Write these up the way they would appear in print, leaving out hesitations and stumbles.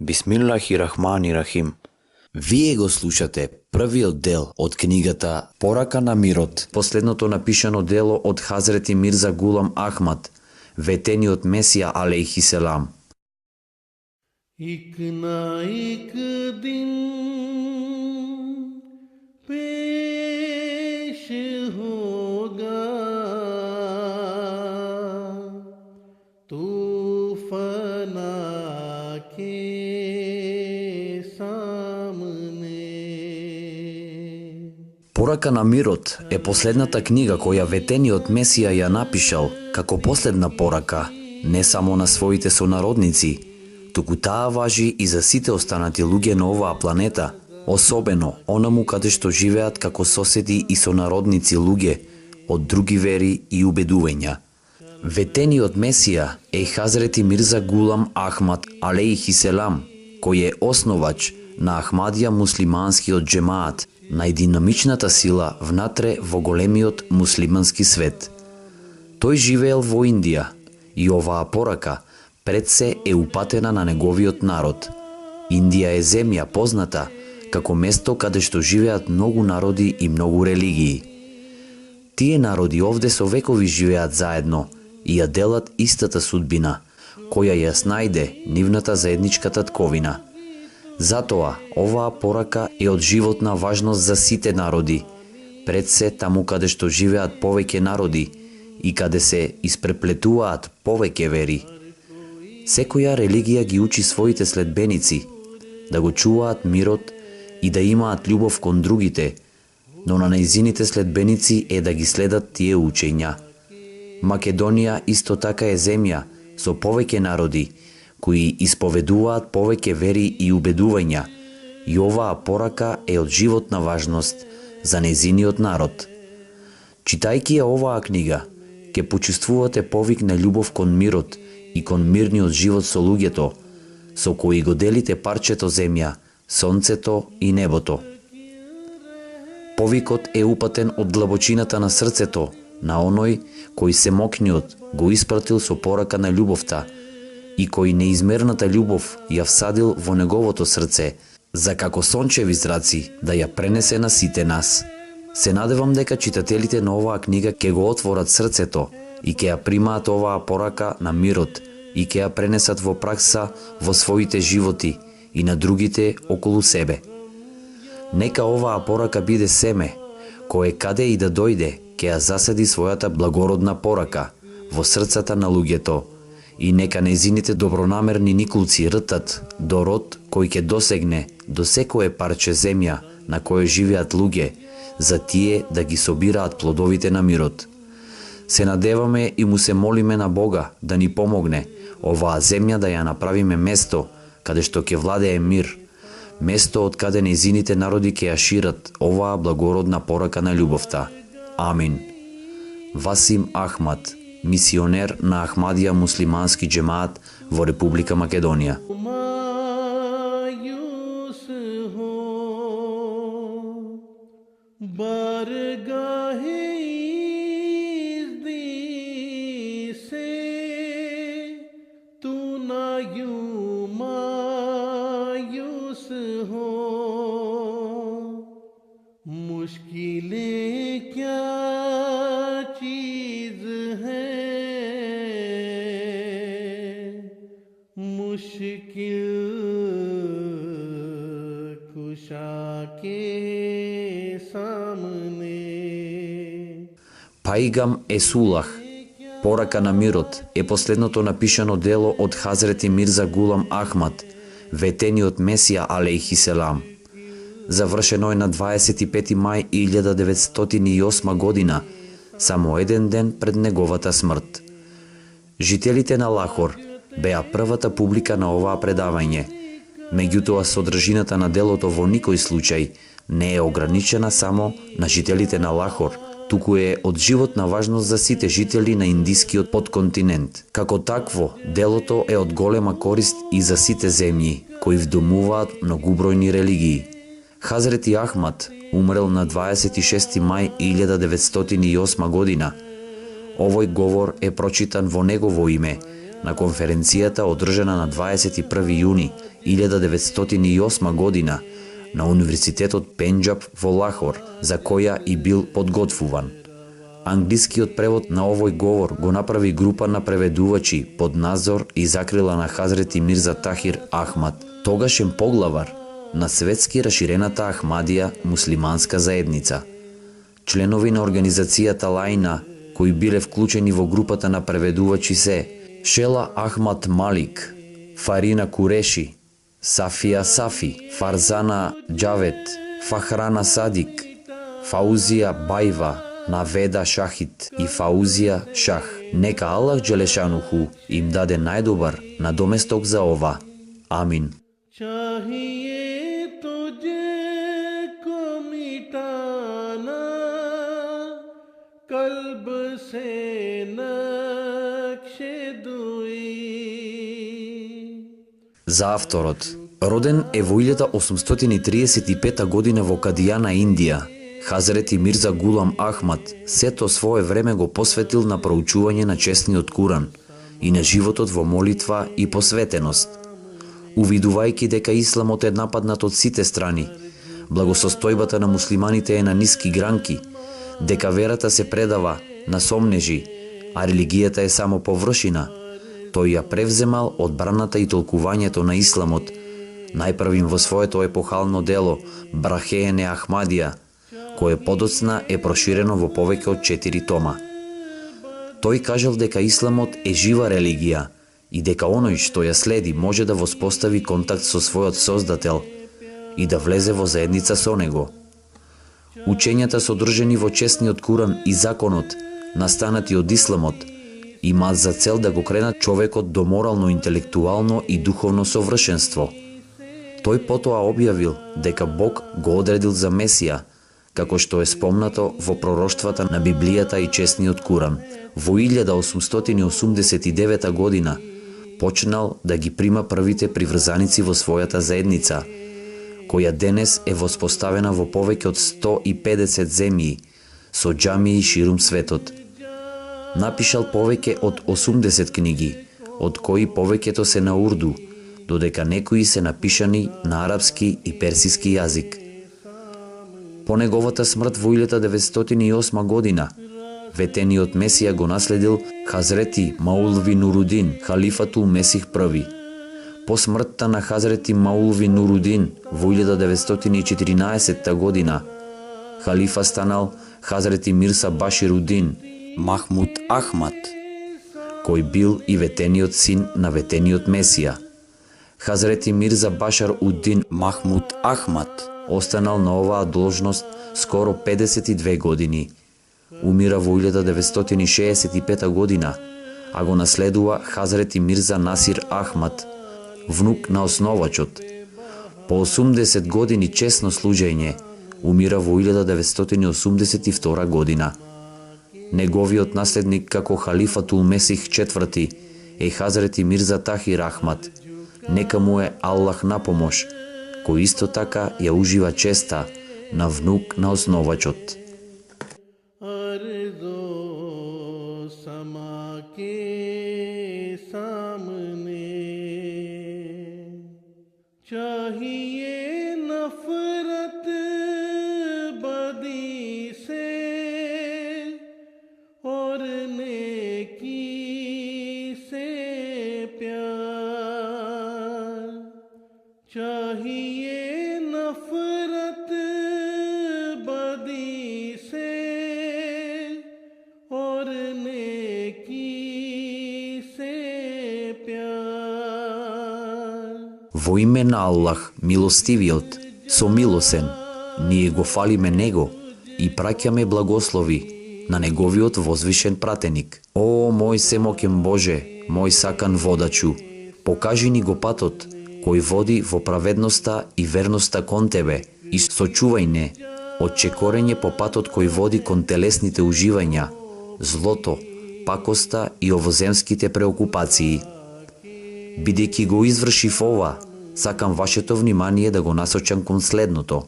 Бисмиллахи-рахмани-рахим. Вие го слушате првиот дел од книгата Порака на мирот, последното напишано дело од Хазрети Мирза Гулам Ахмад, ветениот Месија алейхи селам. एक ना एक दिन पेश होगा तूफाना के सामने. Порака на мирот е последната книга која ветениот Месија ја напишал како последна порака, не само на своите сонародници, туку таа важи и за сите останати луѓе на оваа планета, особено онаму каде што живеат како соседи и сонародници луѓе од други вери и убедувања. Ветениот Месија е Хазрети Мирза Гулам Ахмад алейхи селам, кој е основач на Ахмадија муслиманскиот джемаат, најдинамичната сила внатре во големиот муслимански свет. Тој живеел во Индија и оваа порака пред се е упатена на неговиот народ. Индија е земја позната како место каде што живеат многу народи и многу религии. Тие народи овде со векови живеат заедно и ја делат истата судбина, која ја снајде нивната заедничка татковина. Затоа, оваа порака е од животна важност за сите народи, пред се таму каде што живеат повеќе народи и каде се испреплетуваат повеќе вери. Секоја религија ги учи своите следбеници да го чуваат мирот и да имаат љубов кон другите, но на нејзините следбеници е да ги следат тие учења. Македонија исто така е земја со повеќе народи, кои исповедуваат повеќе вери и убедувања, и оваа порака е од животна важност за нејзиниот народ. Читајќи ја оваа книга, ќе почувствувате повик на љубов кон мирот и кон мирниот живот со луѓето, со кои го делите парчето земја, сонцето и небото. Повикот е упатен од длабочината на срцето, на оној кој семокниот го испратил со порака на љубовта и кој неизмерната љубов ја всадил во неговото срце, за како сончеви зраци да ја пренесе на сите нас. Се надевам дека читателите на оваа книга ќе го отворат срцето и ќе ја примаат оваа порака на мирот и ќе ја пренесат во пракса во своите животи и на другите околу себе. Нека оваа порака биде семе, кое каде и да дојде, ќе ја засади својата благородна порака во срцата на луѓето и нека нејзините добронамерни никулци ртат до род кој ќе досегне до секое парче земја на кое живеат луѓе, за тие да ги собираат плодовите на мирот. Се надеваме и му се молиме на Бога да ни помогне оваа земја да ја направиме место каде што ќе владее мир, место од каде нејзините народи ќе ја шират оваа благородна порака на љубовта. Амин. Васим Ахмад, мисионер на Ахмадија муслимански джемаат во Република Македонија. मुश्किलें क्या चीज है, मुश्किल कुशा के सामने. Паигам Есулах, Порака на мирот е последното напишано дело од Хазрети Мирза Гулам Ахмад, ветениот Месија алейхи селам. Завршено е на 25 мај 1908 година, само еден ден пред неговата смрт. Жителите на Лахор беа првата публика на оваа предавање, меѓутоа содржината на делото во никој случај не е ограничена само на жителите на Лахор, туку е од животна важност за сите жители на индискиот подконтинент. Како такво, делото е од голема корист и за сите земји, кои вдомуваат многубројни религии. Хазрети Ахмад умрел на 26 мај 1908 година. Овој говор е прочитан во негово име на конференцијата одржана на 21 јуни 1908 година на Универзитетот Пенџаб во Лахор, за која и бил подготвуван. Англискиот превод на овој говор го направи група на преведувачи под надзор и закрила на Хазрети Мирза Тахир Ахмад, тогашен поглавар на светски раширената Ахмадија муслиманска заедница. Членови на организацијата Лајна, кои биле вклучени во групата на преведувачи се Шела Ахмад Малик, Фарина Куреши, Сафија Сафи, Фарзана Џавет, Фахрана Садик, Фаузија Бајва, Наведа Шахид и Фаузија Шах. Нека Аллах Джелешануху им даде најдобар надоместок за ова. Амин. चाहिए तुझको मिटाना कल्ब से नक्शे दुई. За авторот. Роден е во 1835 година во Кадијана, Индија, Хазрети Мирза Гулам Ахмад сето свое време го посветил на проучување на честниот Куран и на животот во молитва и посветеност. Увидувајќи дека исламот е нападнат од сите страни, благосостојбата на муслиманите е на ниски гранки, дека верата се предава на сомнежи, а религијата е само површина, тој ја превземал одбраната и толкувањето на исламот, најпрвим во своето епохално дело Брахеене Ахмадија, кое подоцна е проширено во повеќе од 4 тома. Тој кажал дека исламот е жива религија и дека оној што ја следи може да воспостави контакт со својот Создател и да влезе во заедница со него. Учењата содржани во честниот Куран и законот, настанати од исламот, имаат за цел да го кренат човекот до морално, интелектуално и духовно совршенство. Тој потоа објавил дека Бог го одредил за Месија, како што е спомнато во пророштвата на Библијата и честниот Куран. Во 1889 година почнал да ги прима првите приврзаници во својата заедница, која денес е воспоставена во повеќе од 150 земји, со џамии ширум светот. Напишал повеќе од 80 книги, од кои повеќето се на урду, додека некои се напишани на арапски и персиски јазик. По неговата смрт во 1908 година, ветениот Месија го наследил Хазрети Маулви Нурудин, халифатул Месих први. По смртта на Хазрети Маулви Нурудин во 1914 година, халифа станал Хазрети Мирса Баширудин Махмуд Ахмад, кој бил и ветениот син на ветениот Месија. Хазрети Мирза Башар Уддин Махмуд Ахмад останал на оваа должност скоро 52 години. Умира во 1965 година, а го наследува Хазрети Мирза Насир Ахмад, внук на основачот. По 80 години честно служење, умира во 1982 година. Неговиот наследник како халифатул Месих IV е Хазрети Мирза Тахир Ахмад. Нека му е Аллах на помош, кој исто така ја ужива честа на внук на основачот. चाहिए नफरत बदी से और नेकी से प्यार. Во име на Аллах, милостивиот, сомилосен, ние го фалиме Него и праќаме благослови на Неговиот возвишен пратеник. О, мој семоќен Боже, мој сакан водачу, покажи ни го патот кој води во праведноста и верноста кон Тебе и сочувај не од чекорење по патот кој води кон телесните уживања, злото, пакоста и овоземските преокупации. Бидејќи го извршив ова, сакам вашето внимание да го насочам кон следното.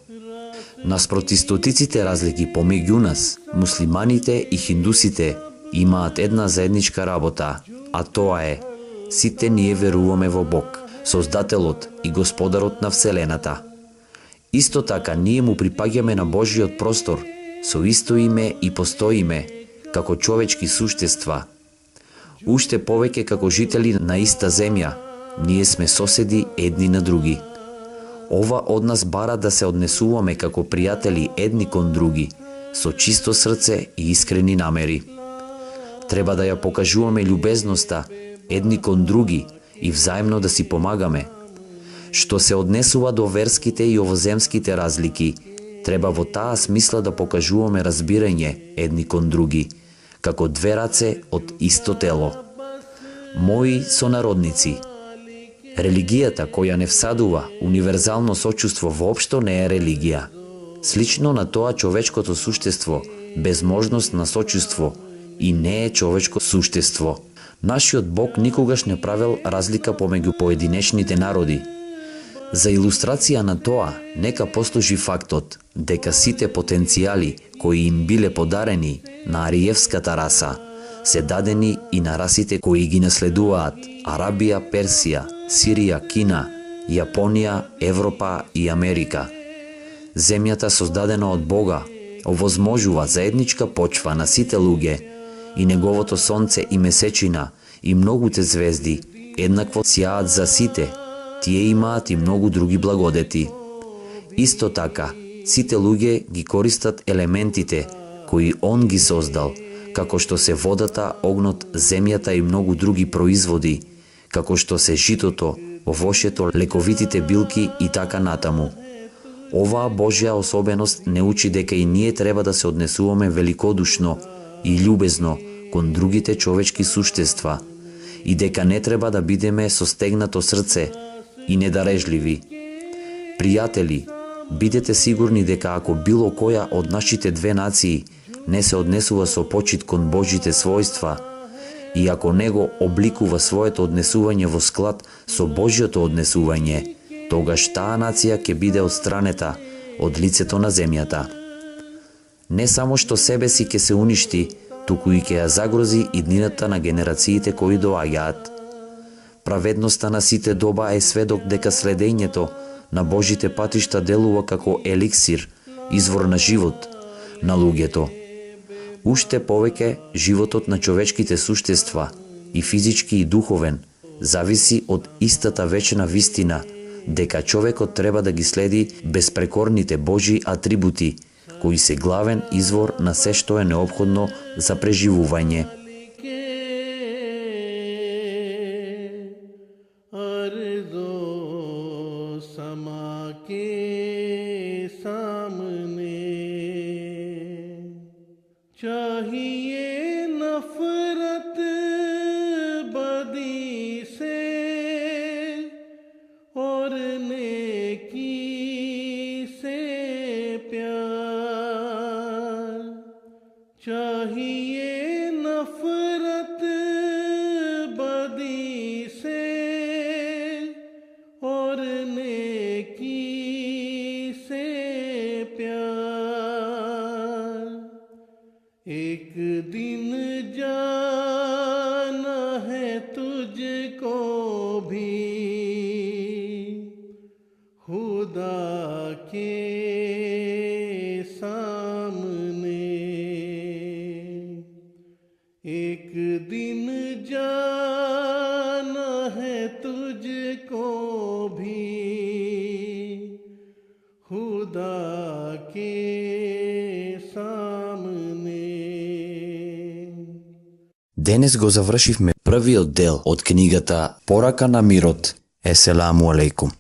Наспроти стотиците разлики помеѓу нас, муслиманите и хиндусите имаат една заедничка работа, а тоа е: сите ние веруваме во Бог. Создателот и Господарот на Вселената. Исто така ние му припаѓаме на Божиот простор, со исто име и постоиме, како човечки суштества. Уште повеќе како жители на иста земја, ние сме соседи едни на други. Ова од нас бара да се однесуваме како пријатели едни кон други, со чисто срце и искрени намери. Треба да ја покажуваме љубезноста едни кон други и взаимно да си помагаме. Што се однесува до верските и овоземските разлики, треба во таа смисла да покажуваме разбирање едни кон други, како две раце од исто тело. Мои сонародници, религијата која не всадува универзално сочувство воопшто не е религија. Слично на тоа човечкото суштество, без можност на сочувство, и не е човечко суштество. Нашиот Бог никогаш не правил разлика помеѓу поединечните народи. За илустрација на тоа, нека послужи фактот дека сите потенцијали кои им биле подарени на ариевската раса, се дадени и на расите кои ги наследуваат: Арабија, Персија, Сирија, Кина, Јапонија, Европа и Америка. Земјата создадена од Бога овозможува заедничка почва на сите луѓе и неговото сонце и месечина и многуте звезди еднакво сјаат за сите. Тие имаат и многу други благодети. Исто така, сите луѓе ги користат елементите кои Он ги создал, како што се водата, огнот, земјата и многу други производи, како што се житото, овошјето, лековитите билки и така натаму. Оваа Божја особеност не учи дека и ние треба да се однесуваме великодушно и љубезно кон другите човечки суштества и дека не треба да бидеме со стегнато срце и недарежливи. Пријатели, бидете сигурни дека ако било која од нашите две нации не се однесува со почит кон Божите својства и ако него обликува своето однесување во склад со Божјото однесување, тогаш таа нација ќе биде отстранета од лицето на земјата. Не само што себе си ќе се уништи, туку и ќе ја загрози иднината на генерациите кои доаѓаат. Праведноста на сите доба е сведок дека следењето на Божите патишта делува како еликсир, извор на живот на луѓето. Уште повеќе, животот на човечките суштества, и физички и духовен, зависи од истата вечна вистина, дека човекот треба да ги следи безпрекорните Божји атрибути, кои се главен извор на се што е неопходно за преживување. चाहिए नफरत बदी से और नेकी से प्यार, चाहिए नफरत बदी से और नेकी से प्यार। एक दिन जाना है तुझको भी खुदा के सामने, एक दिन जाना है तुझको भी खुदा के सामने। Денес го завршивме првиот дел од книгата Порака на мирот. Еселаму алейкум.